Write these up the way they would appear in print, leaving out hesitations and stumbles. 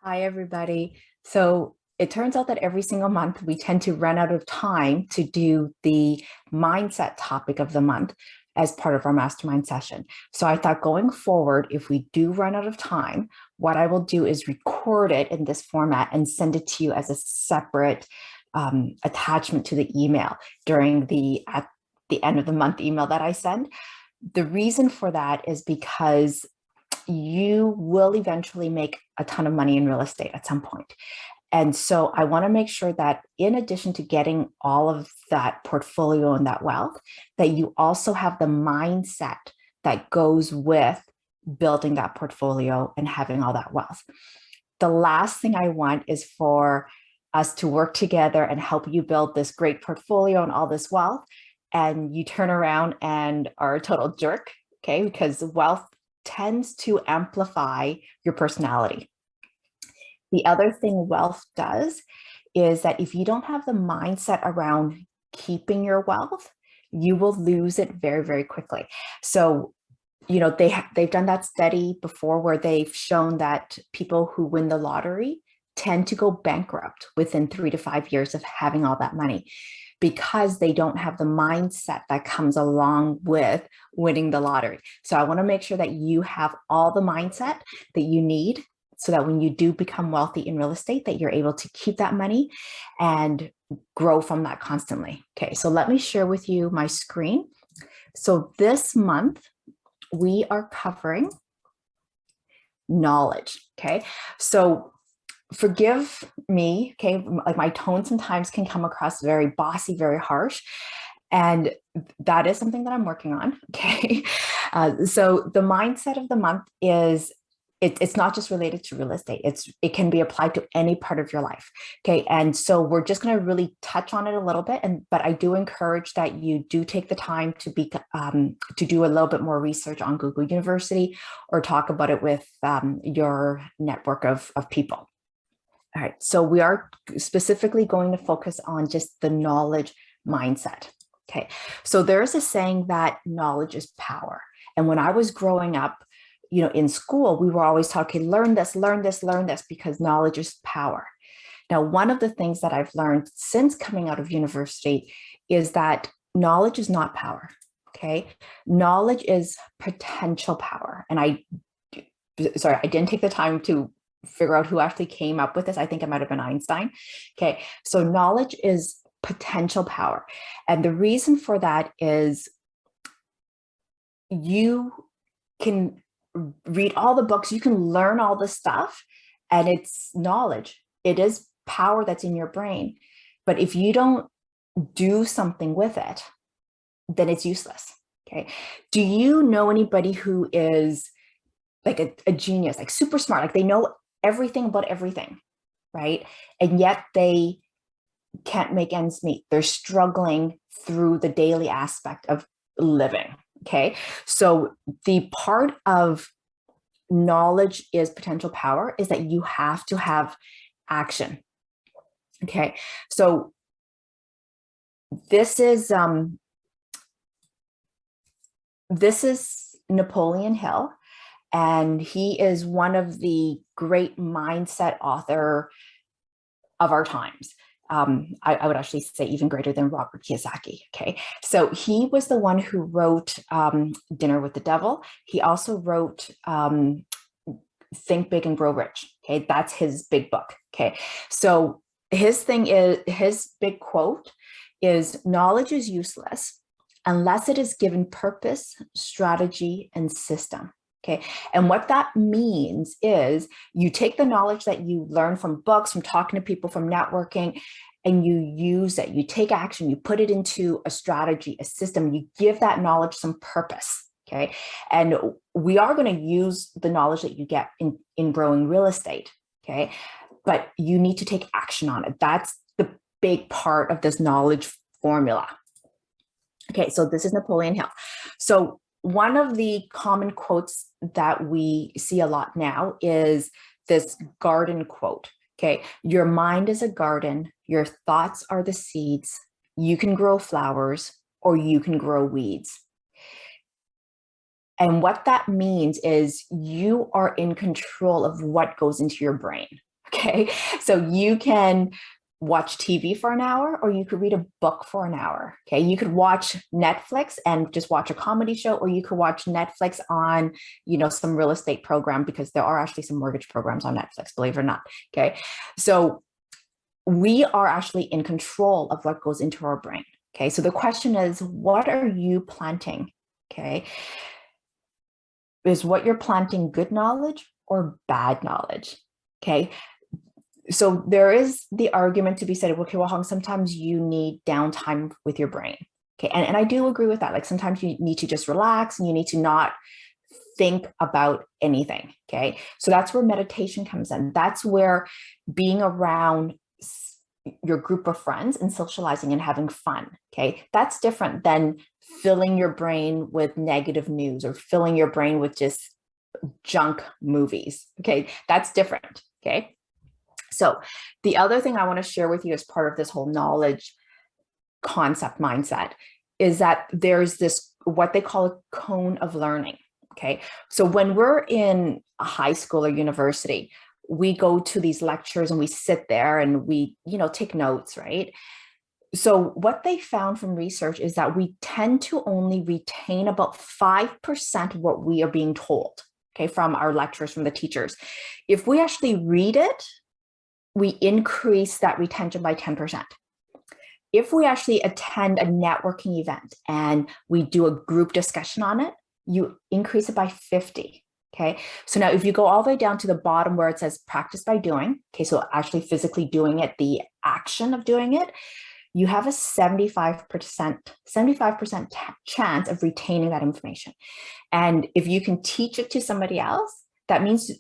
Hi, everybody. So it turns out that every single month we tend to run out of time to do the mindset topic of the month as part of our mastermind session. So I thought going forward, if we do run out of time, what I will do is record it in this format and send it to you as a separate attachment to the email during at the end of the month email that I send. The reason for that is because you will eventually make a ton of money in real estate at some point. And so I want to make sure that in addition to getting all of that portfolio and that wealth, that you also have the mindset that goes with building that portfolio and having all that wealth. The last thing I want is for us to work together and help you build this great portfolio and all this wealth, and you turn around and are a total jerk, okay? Because wealth tends to amplify your personality. The other thing wealth does is that if you don't have the mindset around keeping your wealth, you will lose it very, very quickly. So, you know, they've done that study before where they've shown that people who win the lottery tend to go bankrupt within 3 to 5 years of having all that money, because they don't have the mindset that comes along with winning the lottery. So I want to make sure that you have all the mindset that you need so that when you do become wealthy in real estate, that you're able to keep that money and grow from that constantly. Okay, so let me share with you my screen. So this month, we are covering knowledge. Okay, so forgive me, okay, like my tone sometimes can come across very bossy, very harsh, and that is something that I'm working on. Okay, so the mindset of the month is it's not just related to real estate. It can be applied to any part of your life. Okay, and so we're just going to really touch on it a little bit, but I do encourage that you do take the time to do a little bit more research on Google University or talk about it with your network of people. All right, so we are specifically going to focus on just the knowledge mindset. Okay, so there's a saying that knowledge is power. And when I was growing up, you know, in school, we were always talking, learn this, learn this, learn this, because knowledge is power. Now, one of the things that I've learned since coming out of university is that knowledge is not power. Okay, knowledge is potential power. And I didn't take the time to figure out who actually came up with this. I think it might have been Einstein. Okay, so knowledge is potential power. And the reason for that is you can read all the books, you can learn all the stuff, and it's knowledge. It is power that's in your brain. But if you don't do something with it, then it's useless. Okay, do you know anybody who is like a genius, like super smart, like they know everything about everything, right? And yet they can't make ends meet. They're struggling through the daily aspect of living. Okay, so the part of knowledge is potential power is that you have to have action. Okay, so this is Napoleon Hill, and he is one of the great mindset author of our times. I would actually say even greater than Robert Kiyosaki. Okay, so he was the one who wrote Dinner with the Devil. He also wrote Think Big and Grow Rich. Okay, that's his big book. Okay, so his big quote is, knowledge is useless unless it is given purpose, strategy, and system. Okay, and what that means is you take the knowledge that you learn from books, from talking to people, from networking, and you use it. You take action, you put it into a strategy, a system, you give that knowledge some purpose. Okay, and we are going to use the knowledge that you get in growing real estate. Okay, but you need to take action on it. That's the big part of this knowledge formula. Okay, so this is Napoleon Hill. So one of the common quotes that we see a lot now is this garden quote. Okay, your mind is a garden, your thoughts are the seeds. You can grow flowers or you can grow weeds. And what that means is you are in control of what goes into your brain. Okay. So you can watch TV for an hour, or you could read a book for an hour. Okay. You could watch Netflix and just watch a comedy show, or you could watch Netflix on, some real estate program, because there are actually some mortgage programs on Netflix, believe it or not. Okay. So we are actually in control of what goes into our brain. Okay. So the question is, what are you planting? Okay. Is what you're planting good knowledge or bad knowledge? Okay. So there is the argument to be said, okay, well, Hong, sometimes you need downtime with your brain. Okay. And I do agree with that. Like sometimes you need to just relax and you need to not think about anything. Okay. So that's where meditation comes in. That's where being around your group of friends and socializing and having fun. Okay. That's different than filling your brain with negative news or filling your brain with just junk movies. Okay. That's different. Okay. So the other thing I want to share with you as part of this whole knowledge concept mindset is that there's this, what they call a cone of learning. Okay. So when we're in a high school or university, we go to these lectures and we sit there and we, take notes, right? So what they found from research is that we tend to only retain about 5% of what we are being told, okay, from our lectures, from the teachers. If we actually read it, we increase that retention by 10%. If we actually attend a networking event and we do a group discussion on it, you increase it by 50. Okay. So now if you go all the way down to the bottom where it says practice by doing, okay, so actually physically doing it, the action of doing it, you have a 75% chance of retaining that information. And if you can teach it to somebody else, that means,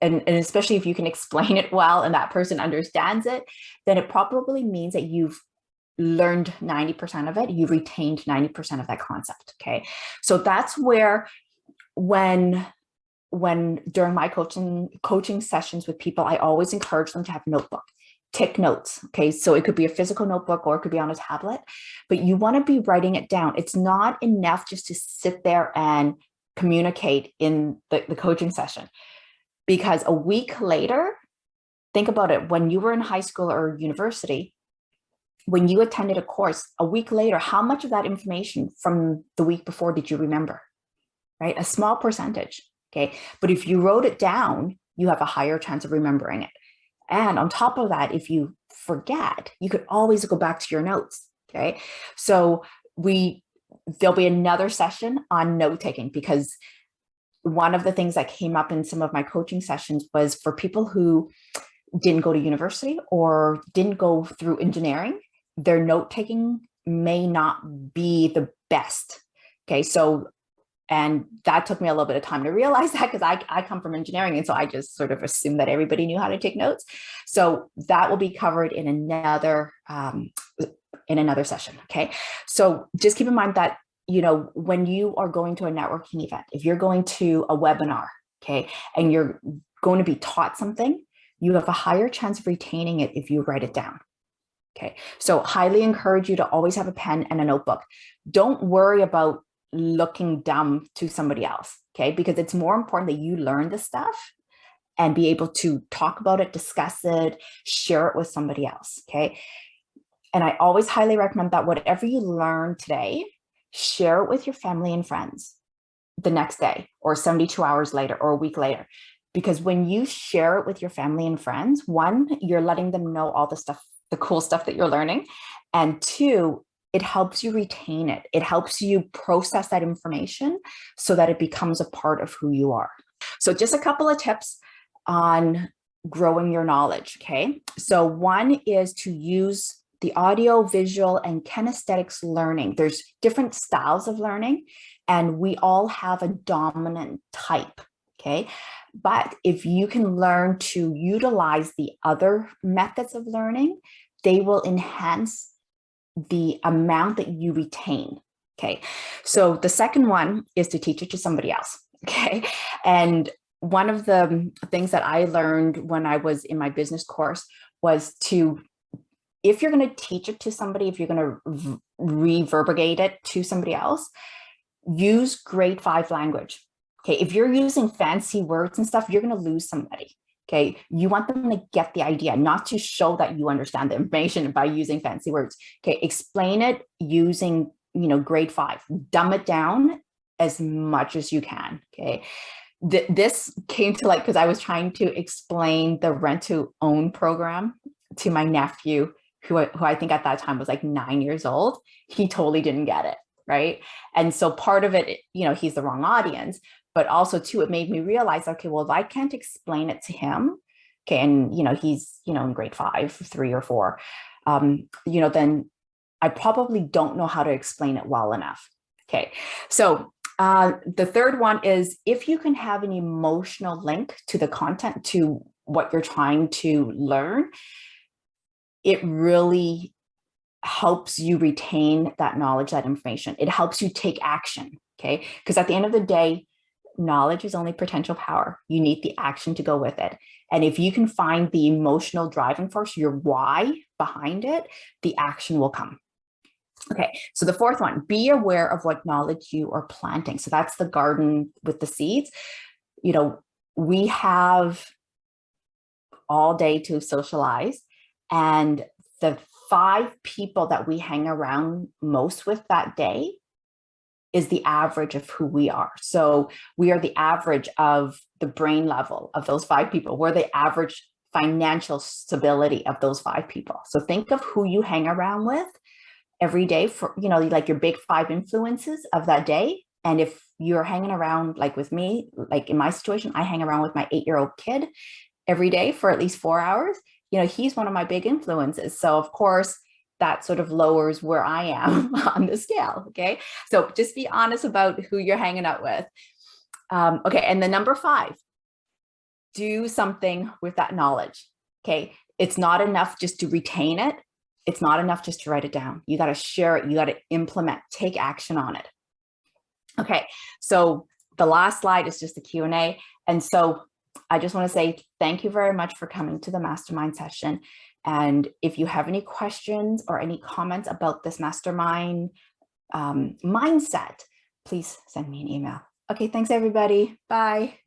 and especially if you can explain it well and that person understands it, then it probably means that you've learned 90% of it, you've retained 90% of that concept. Okay. So that's where when during my coaching sessions with people, I always encourage them to have a notebook, take notes. Okay. So it could be a physical notebook or it could be on a tablet, but you want to be writing it down. It's not enough just to sit there and communicate in the coaching session, because a week later, think about it, when you were in high school or university, when you attended a course, a week later, how much of that information from the week before did you remember? Right? A small percentage. Okay. But if you wrote it down, you have a higher chance of remembering it. And on top of that, if you forget, you could always go back to your notes. Okay. So there'll be another session on note taking, because one of the things that came up in some of my coaching sessions was for people who didn't go to university or didn't go through engineering, their note taking may not be the best. Okay. So, and that took me a little bit of time to realize that, because I come from engineering. And so I just sort of assumed that everybody knew how to take notes. So that will be covered in another session. Okay. So just keep in mind that, when you are going to a networking event, if you're going to a webinar, okay, and you're going to be taught something, you have a higher chance of retaining it if you write it down. Okay. So highly encourage you to always have a pen and a notebook. Don't worry about looking dumb to somebody else. Okay. Because it's more important that you learn the stuff and be able to talk about it, discuss it, share it with somebody else. Okay. And I always highly recommend that whatever you learn today, share it with your family and friends the next day or 72 hours later or a week later. Because when you share it with your family and friends, one, you're letting them know all the stuff, the cool stuff that you're learning. And two, it helps you retain it. It helps you process that information so that it becomes a part of who you are. So just a couple of tips on growing your knowledge. Okay. So one is to use the audio, visual, and kinesthetics learning. There's different styles of learning, and we all have a dominant type. Okay. But if you can learn to utilize the other methods of learning, they will enhance the amount that you retain. Okay. So the second one is to teach it to somebody else. Okay. And one of the things that I learned when I was in my business course was if you're going to teach it to somebody, if you're going to reverberate it to somebody else, use grade 5 language. Okay. If you're using fancy words and stuff, you're going to lose somebody. Okay, you want them to get the idea, not to show that you understand the information by using fancy words. Okay, explain it using, grade 5. Dumb it down as much as you can. Okay, this came to light because I was trying to explain the rent to own program to my nephew, who I think at that time was like 9 years old. He totally didn't get it, right? And so part of it, he's the wrong audience, but also too, it made me realize, okay, well, if I can't explain it to him, okay, and he's in grade 5, 3 or 4, then I probably don't know how to explain it well enough. Okay, so the third one is, if you can have an emotional link to the content, to what you're trying to learn, it really helps you retain that knowledge, that information. It helps you take action, okay? Because at the end of the day, knowledge is only potential power. You need the action to go with it. And if you can find the emotional driving force, your why behind it, the action will come. Okay, so the fourth one, be aware of what knowledge you are planting. So that's the garden with the seeds. We have all day to socialize, and the 5 people that we hang around most with that day is the average of who we are. So we are the average of the brain level of those 5 people. We're the average financial stability of those 5 people. So think of who you hang around with every day for, like your big 5 influences of that day. And if you're hanging around, like with me, like in my situation, I hang around with my 8-year-old kid every day for at least 4 hours. He's one of my big influences. So of course, that sort of lowers where I am on the scale. Okay. So just be honest about who you're hanging out with. Okay. And the number 5, do something with that knowledge. Okay. It's not enough just to retain it. It's not enough just to write it down. You got to share it. You got to implement, take action on it. Okay. So the last slide is just the Q&A. And so I just want to say thank you very much for coming to the mastermind session. And if you have any questions or any comments about this mastermind mindset, please send me an email. Okay, thanks everybody. Bye.